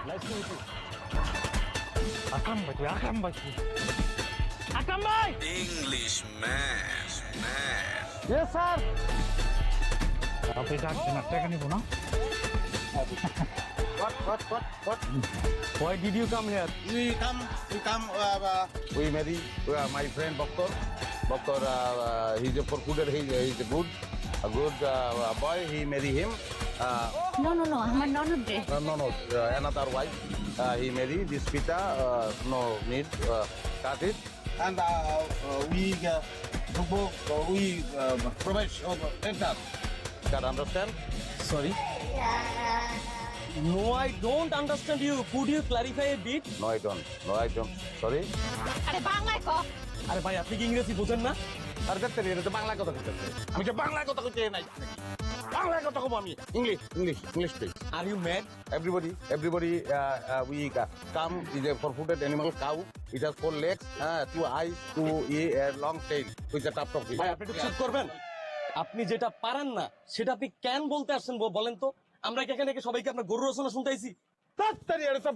Nice to meet you. Akam bhai, Akam bhai. Akam bhai! English man. Yes, sir. আপনি ডাকছেন না, টাকা নিব না? What? Why did you come here? We come, we marry my friend Bhaktor. Bhaktor, he's a forfeited, he's a good boy. He marry him. No, আমার ননদ রে। No, another wife. He marry this Pita. No need cut it. And we provide enter. Can understand? Sorry. No, I don't understand you. Could you clarify a bit? No, I don't. Sorry. আরে বাংলায় ক। আরে ভাই আপনি কি ইংরেজি বোঝেন না? আর দেখতে এটা তো বাংলা কথা কইতে আমি তো বাংলা কথা কইতে নাই বাংলা কথা কব আমি English please Are you mad? everybody we come is a four-footed animal cow. It has 4 legs, 2 eyes, 2 ears, long tail with a top of it. ভাই আপনি একটু চুপ করবেন। আপনি যেটা পারেন না সেটা আপনি কেন বলতে আসছেন বলেন তো? আমরা কি এখানে সবাইকে আপনার গরু রচনা শুনতেছি? তাড়াতাড়ি এটা সব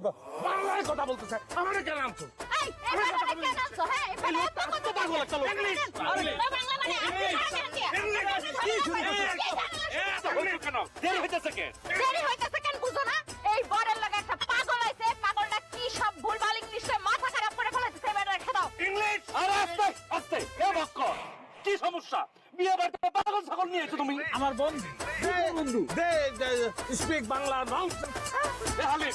বাংলায় কথা বলতেছে আমারে কেন আনছো এই এখানে কেন আনছো? হ্যাঁ এখানে এত কথা পাগল একটা লোক বাংলা মানে দেরি হইতেছে কেন? দেরি হইতাছে কেন বুঝো না? এই বরের লাগা একটা পাগল আইছে, পাগলটা কি সব ভুলভাল ইংলিশে মাথা খারাপ করে ফেলাইছে, বেটা রেখে দাও। ইংলিশ আরে আস্তে এ বক্কর কি সমস্যা? বিয়ে বাড়িতে পাগল ছাগল নিয়ে এসো তুমি? আমার বন্ধু দে স্পিক বাংলা নন এ হালিম